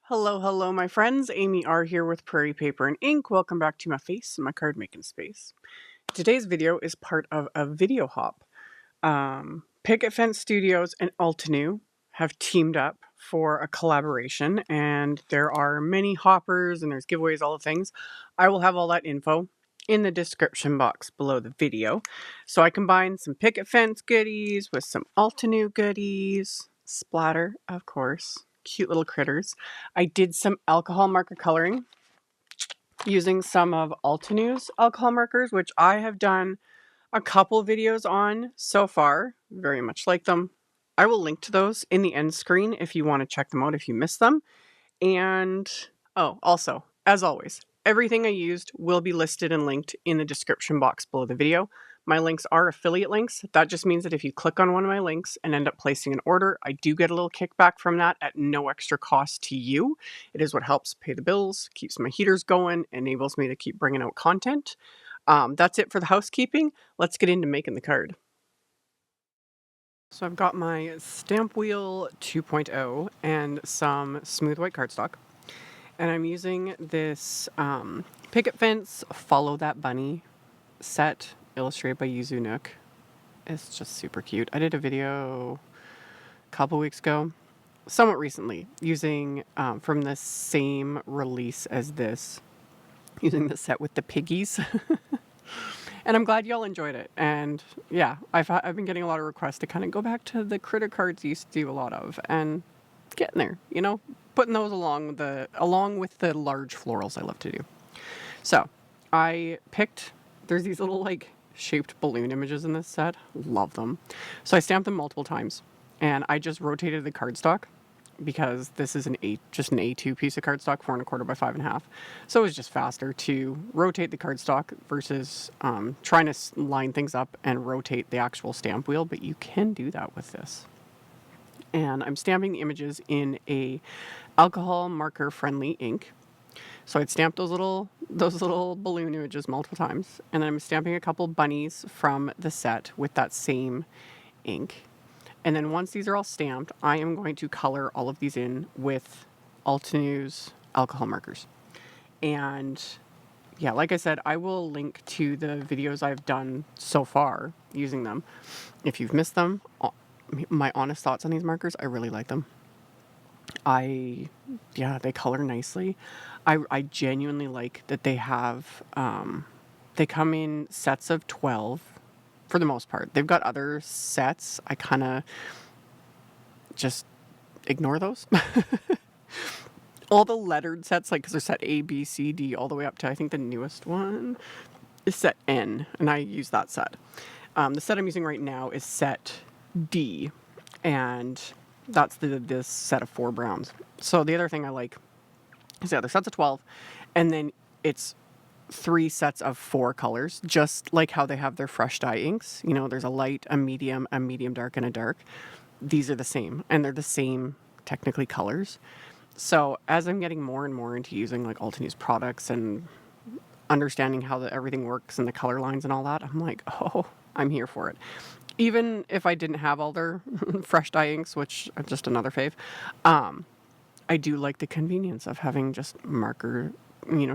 Hello, hello, my friends. AmyR here with Prairie Paper and Ink. Welcome back to my face and my card making space. Today's video is part of a video hop. Picket Fence Studios and Altenew have teamed up for a collaboration, and there are many hoppers and there's giveaways, all the things. I will have all that info in the description box below the video. So I combined some Picket Fence goodies with some Altenew goodies. Splatter, of course. Cute little critters. I did some alcohol marker coloring using some of Altenew's alcohol markers, which I have done a couple videos on so far. Very much like them. I will link to those in the end screen if you want to check them out if you missed them. And, oh, also, as always, everything I used will be listed and linked in the description box below the video. My links are affiliate links. That just means that if you click on one of my links and end up placing an order, I do get a little kickback from that at no extra cost to you. It is what helps pay the bills, keeps my heaters going, enables me to keep bringing out content. That's it for the housekeeping. Let's get into making the card. So I've got my Stampwheel 2.0 and some smooth white cardstock. And I'm using this Picket Fence Follow That Bunny set illustrated by Yuzu Nook. It's just super cute. I did a video a couple weeks ago, somewhat recently, using from the same release as this, using the set with the piggies. And I'm glad y'all enjoyed it. And yeah, I've been getting a lot of requests to kind of go back to the critter cards I used to do a lot of and getting there, you know, putting those along with the large florals I love to do. So I picked, there's these little like shaped balloon images in this set. Love them. So I stamped them multiple times and I just rotated the cardstock because this is just an A2 piece of cardstock, 4 1/4 by 5 1/2. So it was just faster to rotate the cardstock versus trying to line things up and rotate the actual stamp wheel, but you can do that with this. And I'm stamping the images in a alcohol marker friendly ink. So I'd stamped those little balloon images multiple times, and then I'm stamping a couple bunnies from the set with that same ink. And then once these are all stamped, I am going to color all of these in with Altenew's alcohol markers. And yeah, like I said, I will link to the videos I've done so far using them. If you've missed them, my honest thoughts on these markers, I really like them. They color nicely. I genuinely like that they have, they come in sets of 12 for the most part. They've got other sets. I kind of just ignore those. All the lettered sets, like, because they're set A, B, C, D, all the way up to, I think the newest one is set N, and I use that set. The set I'm using right now is set D, and that's this set of 4 browns. So the other thing I like is the other sets of 12, and then it's 3 sets of 4 colors, just like how they have their fresh dye inks. You know, there's a light, a medium dark, and a dark. These are the same, and they're the same, technically, colors. So as I'm getting more and more into using like Altenew's products and understanding how everything works and the color lines and all that, I'm like, oh, I'm here for it. Even if I didn't have all their fresh dye inks, which are just another fave, I do like the convenience of having just marker,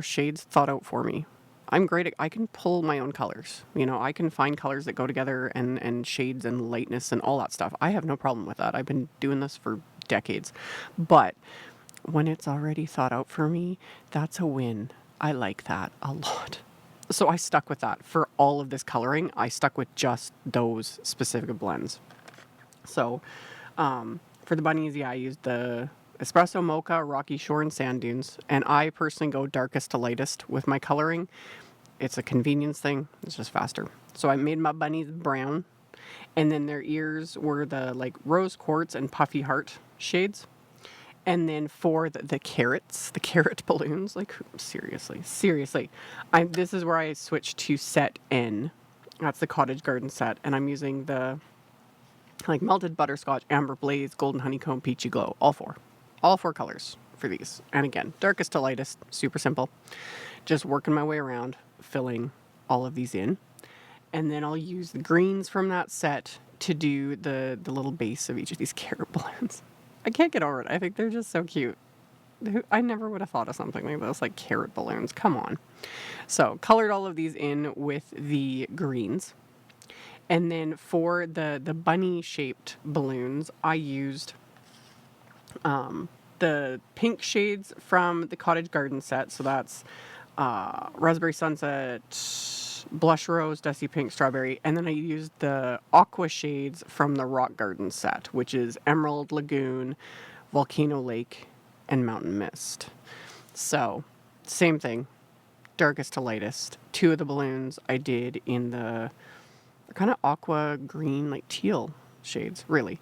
shades thought out for me. I'm great at, I can pull my own colors. I can find colors that go together and shades and lightness and all that stuff. I have no problem with that. I've been doing this for decades. But when it's already thought out for me, that's a win. I like that a lot. So I stuck with that. For all of this coloring, I stuck with just those specific blends. So for the bunnies, I used the Espresso Mocha, Rocky Shore, and Sand Dunes. And I personally go darkest to lightest with my coloring. It's a convenience thing. It's just faster. So I made my bunnies brown. And then their ears were the like rose quartz and puffy heart shades. And then for the carrots, the carrot balloons, like seriously, this is where I switched to set N. That's the Cottage Garden set. And I'm using the like melted butterscotch, amber blaze, golden honeycomb, peachy glow, all 4 colors for these. And again, darkest to lightest, super simple. Just working my way around, filling all of these in. And then I'll use the greens from that set to do the little base of each of these carrot balloons. I can't get over it. I think they're just so cute. I never would have thought of something like this, like carrot balloons. Come on. So colored all of these in with the greens. And then for the bunny shaped balloons, I used the pink shades from the Cottage Garden set. So that's Raspberry Sunset, Blush Rose, Dusty Pink, Strawberry. And then I used the aqua shades from the Rock Garden set, which is Emerald Lagoon, Volcano Lake, and Mountain Mist. So same thing, darkest to lightest. Two of the balloons I did in the kind of aqua green, like teal shades, really.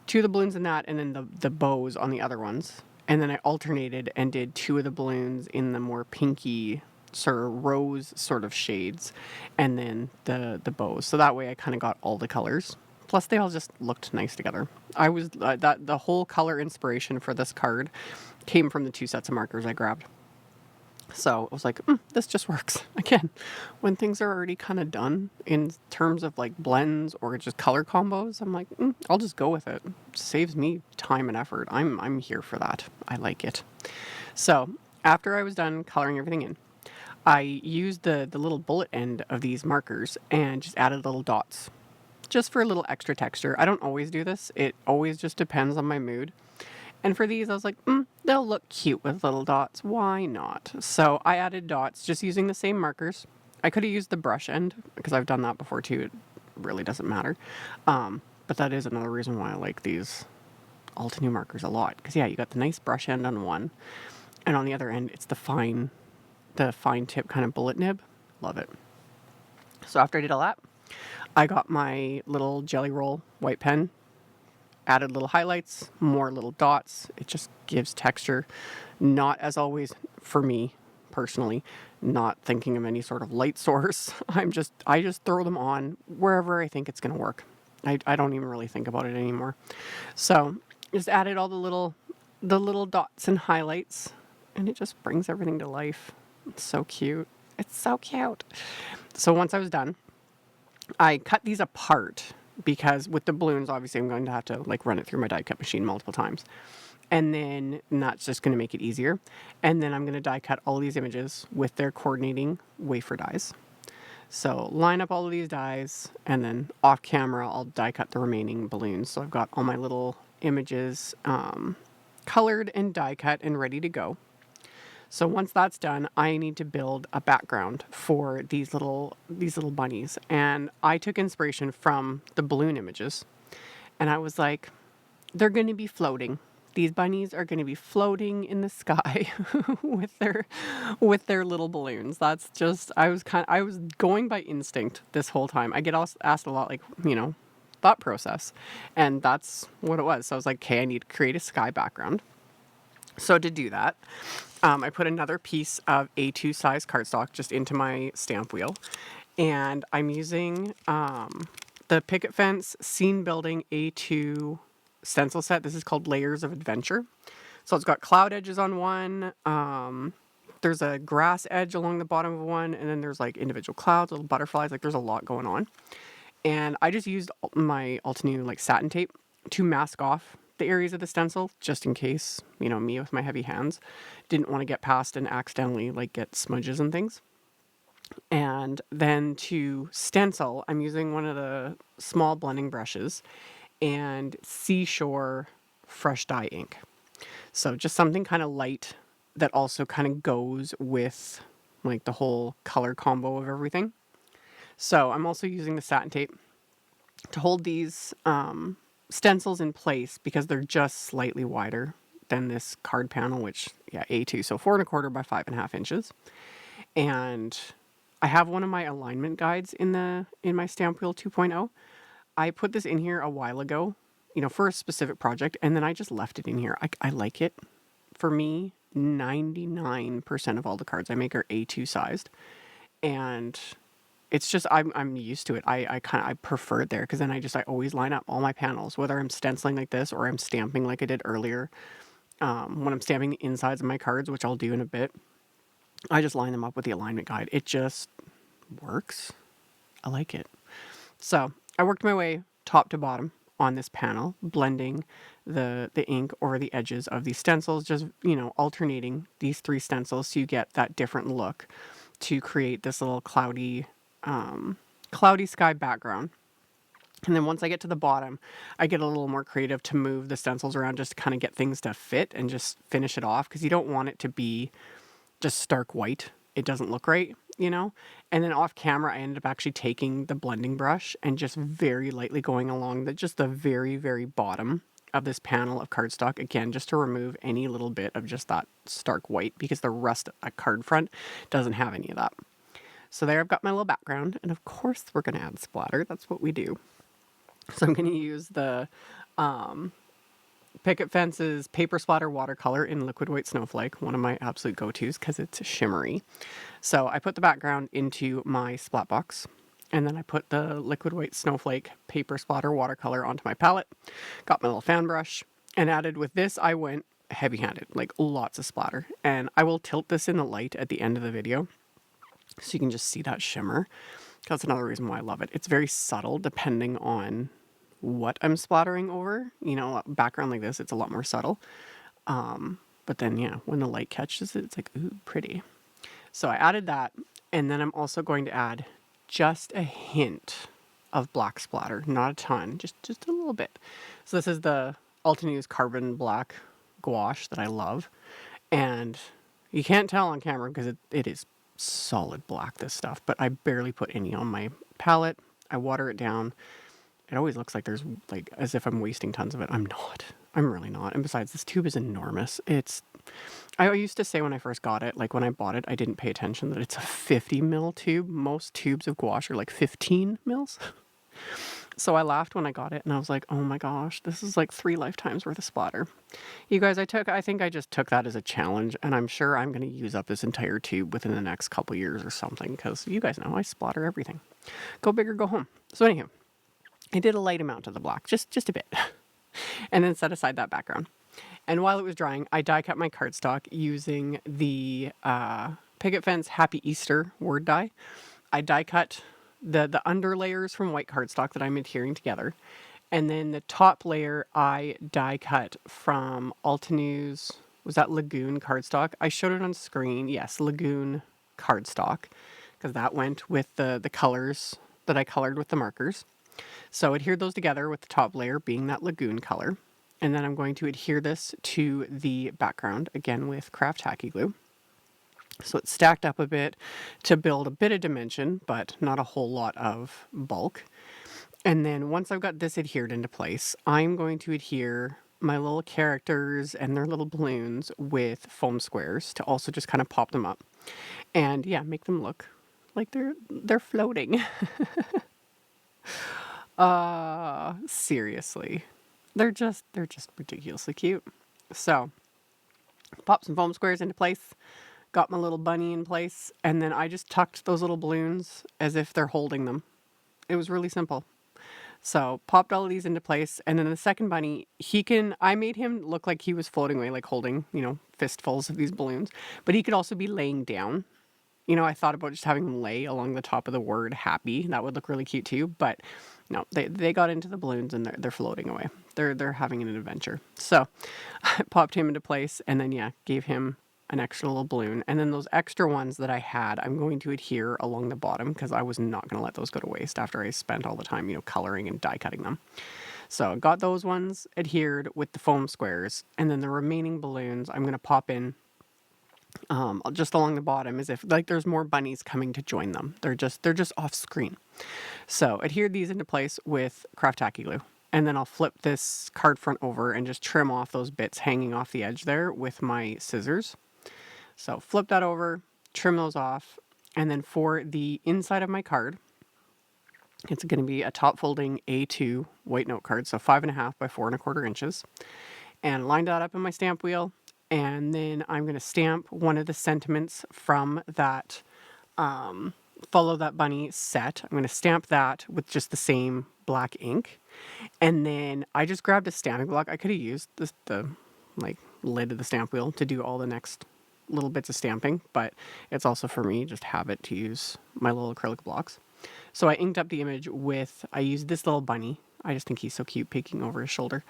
Two of the balloons in that, and then the bows on the other ones. And then I alternated and did two of the balloons in the more pinky sort of rose sort of shades, and then the bows. So that way I kind of got all the colors. Plus they all just looked nice together. I was that the whole color inspiration for this card came from the two sets of markers I grabbed. So I was like, this just works. Again, when things are already kind of done in terms of like blends or just color combos, I'm like, I'll just go with it. Saves me time and effort. I'm here for that. I like it. So after I was done coloring everything in, I used the little bullet end of these markers and just added little dots just for a little extra texture. I don't always do this. It always just depends on my mood. And for these, I was like, they'll look cute with little dots. Why not? So I added dots just using the same markers. I could have used the brush end because I've done that before too. It really doesn't matter. But that is another reason why I like these Altenew markers a lot. Because yeah, you got the nice brush end on one, and on the other end, it's the fine tip kind of bullet nib. Love it. So after I did all that, I got my little Jelly Roll white pen, added little highlights, more little dots. It just gives texture. Not, as always, for me personally, not thinking of any sort of light source. I just throw them on wherever I think it's going to work. I don't even really think about it anymore. So just added all the little dots and highlights, and it just brings everything to life. It's so cute. It's so cute. So once I was done, I cut these apart because with the balloons, obviously I'm going to have to like run it through my die cut machine multiple times. And then that's just going to make it easier. And then I'm going to die cut all these images with their coordinating wafer dies. So line up all of these dies, and then off camera, I'll die cut the remaining balloons. So I've got all my little images colored and die cut and ready to go. So once that's done, I need to build a background for these little bunnies. And I took inspiration from the balloon images. And I was like, they're going to be floating. These bunnies are going to be floating in the sky with their little balloons. That's just, I was going by instinct this whole time. I get asked a lot, like, thought process. And that's what it was. So I was like, okay, I need to create a sky background. So to do that, I put another piece of A2 size cardstock just into my stamp wheel. And I'm using the Picket Fence Scene Building A2 stencil set. This is called Layers of Adventure. So it's got cloud edges on one. There's a grass edge along the bottom of one. And then there's like individual clouds, little butterflies. Like there's a lot going on. And I just used my Altenew like satin tape to mask off the areas of the stencil, just in case, me with my heavy hands didn't want to get past and accidentally like get smudges and things. And then to stencil, I'm using one of the small blending brushes and Seashore Fresh Dye ink. So just something kind of light that also kind of goes with like the whole color combo of everything. So I'm also using the satin tape to hold these stencils in place because they're just slightly wider than this card panel, which A2, so 4¼ by 5½ inches. And I have one of my alignment guides in my Stampwheel 2.0. I put this in here a while ago, for a specific project, and then I just left it in here. I like it. For me, 99% of all the cards I make are A2 sized, and it's just I'm used to it. I prefer it there because then I always line up all my panels, whether I'm stenciling like this or I'm stamping like I did earlier. When I'm stamping the insides of my cards, which I'll do in a bit, I just line them up with the alignment guide. It just works. I like it. So I worked my way top to bottom on this panel, blending the ink over the edges of these stencils, just, you know, alternating these 3 stencils so you get that different look to create this little cloudy sky background. And then once I get to the bottom, I get a little more creative to move the stencils around just to kind of get things to fit and just finish it off, because you don't want it to be just stark white. It doesn't look right, you know? And then off camera, I ended up actually taking the blending brush and just very lightly going along just the very, very bottom of this panel of cardstock, again, just to remove any little bit of just that stark white, because the rest of a card front doesn't have any of that. So there I've got my little background, and of course we're going to add splatter. That's what we do. So I'm going to use the Picket Fence's Paper Splatter Watercolor in Liquid White Snowflake, one of my absolute go-tos because it's shimmery. So I put the background into my splat box, and then I put the Liquid White Snowflake Paper Splatter Watercolor onto my palette, got my little fan brush, and added with this, I went heavy-handed, like lots of splatter. And I will tilt this in the light at the end of the video so you can just see that shimmer. That's another reason why I love it. It's very subtle depending on what I'm splattering over. You know, a background like this, it's a lot more subtle. But then, yeah, when the light catches it, it's like, ooh, pretty. So I added that, and then I'm also going to add just a hint of black splatter, not a ton, just a little bit. So this is the Altenew's Carbon Black gouache that I love. And you can't tell on camera because it is solid black, this stuff, but I barely put any on my palette. I water it down. It always looks like there's like as if I'm wasting tons of it. I'm not. I'm really not. And besides, this tube is enormous. I used to say when I first got it, like when I bought it, I didn't pay attention that it's a 50 mil tube. Most tubes of gouache are like 15 mils. So I laughed when I got it, and I was like, oh my gosh, this is like 3 lifetimes worth of splatter. You guys, I think I just took that as a challenge, and I'm sure I'm going to use up this entire tube within the next couple years or something, because you guys know I splatter everything. Go big or go home. So anywho, I did a light amount of the black, just a bit, and then set aside that background. And while it was drying, I die cut my cardstock using the Picket Fence Happy Easter word die. I die cut the under layers from white cardstock that I'm adhering together. And then the top layer I die cut from Altenew's, was that Lagoon cardstock? I showed it on screen. Yes, Lagoon cardstock, because that went with the colors that I colored with the markers. So adhere those together with the top layer being that Lagoon color. And then I'm going to adhere this to the background, again with craft tacky glue. So it's stacked up a bit to build a bit of dimension, but not a whole lot of bulk. And then once I've got this adhered into place, I'm going to adhere my little characters and their little balloons with foam squares to also just kind of pop them up. And yeah, make them look like they're floating. Seriously. They're just ridiculously cute. So, pop some foam squares into place. Got my little bunny in place, and then I just tucked those little balloons as if they're holding them. It was really simple. So popped all of these into place, and then the second bunny, I made him look like he was floating away, like holding, fistfuls of these balloons, but he could also be laying down. I thought about just having him lay along the top of the word happy. That would look really cute too, but no, they got into the balloons and they're floating away. They're having an adventure. So I popped him into place, and then gave him an extra little balloon. And then those extra ones that I had, I'm going to adhere along the bottom because I was not going to let those go to waste after I spent all the time, coloring and die cutting them. So I got those ones adhered with the foam squares, and then the remaining balloons I'm going to pop in just along the bottom as if like there's more bunnies coming to join them. They're just off screen. So adhered these into place with craft tacky glue. And then I'll flip this card front over and just trim off those bits hanging off the edge there with my scissors. So flip that over, trim those off, and then for the inside of my card, it's going to be a top folding A2 white note card, so 5.5 by 4.25 inches. And line that up in my stamp wheel, and then I'm going to stamp one of the sentiments from that Follow That Bunny set. I'm going to stamp that with just the same black ink. And then I just grabbed a stamping block. I could have used the lid of the stamp wheel to do all the next little bits of stamping, but it's also for me just have it to use my little acrylic blocks. So I inked up the image I used this little bunny I just think he's so cute peeking over his shoulder.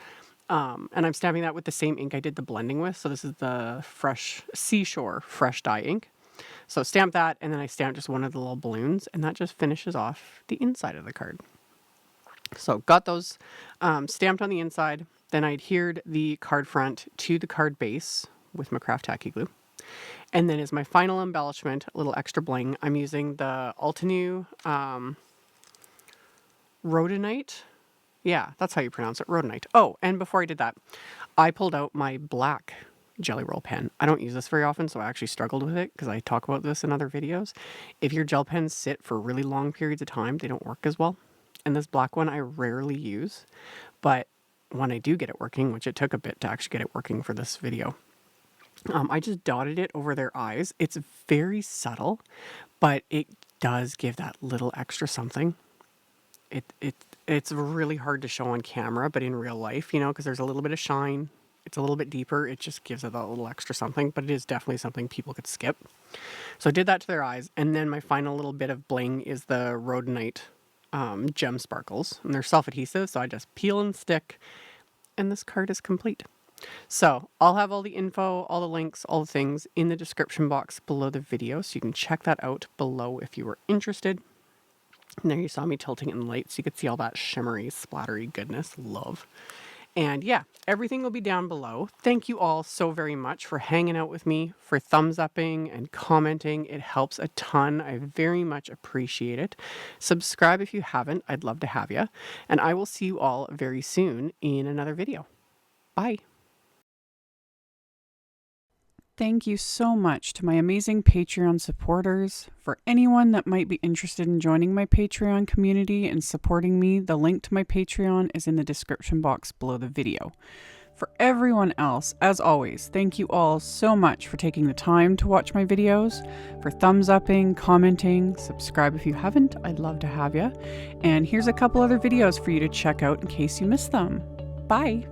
And I'm stamping that with the same ink I did the blending with. So this is the Fresh Seashore Fresh Dye ink. So stamp that, and then I stamp just one of the little balloons, and that just finishes off the inside of the card. So got those stamped on the inside. Then I adhered the card front to the card base with my craft tacky glue. And then as my final embellishment, a little extra bling, I'm using the Altenew Rhodonite. Yeah, that's how you pronounce it, Rhodonite. Oh, and before I did that, I pulled out my black Jelly Roll pen. I don't use this very often, so I actually struggled with it because I talk about this in other videos. If your gel pens sit for really long periods of time, they don't work as well. And this black one I rarely use, but when I do get it working, which it took a bit to actually get it working for this video, I just dotted it over their eyes. It's very subtle, but it does give that little extra something. It's really hard to show on camera, but in real life, you know, because there's a little bit of shine, it's a little bit deeper, it just gives it that little extra something, but it is definitely something people could skip. So I did that to their eyes, and then my final little bit of bling is the Rhodonite gem sparkles, and they're self-adhesive, so I just peel and stick, and this card is complete. So I'll have all the info, all the links, all the things in the description box below the video, so you can check that out below if you were interested. And there you saw me tilting it in the light, so you could see all that shimmery, splattery goodness. Love. And yeah, everything will be down below. Thank you all so very much for hanging out with me, for thumbs upping and commenting. It helps a ton. I very much appreciate it. Subscribe if you haven't. I'd love to have you. And I will see you all very soon in another video. Bye. Thank you so much to my amazing Patreon supporters. For anyone that might be interested in joining my Patreon community and supporting me, the link to my Patreon is in the description box below the video. For everyone else, as always, thank you all so much for taking the time to watch my videos, for thumbs upping, commenting, subscribe if you haven't. I'd love to have you. And here's a couple other videos for you to check out in case you missed them. Bye!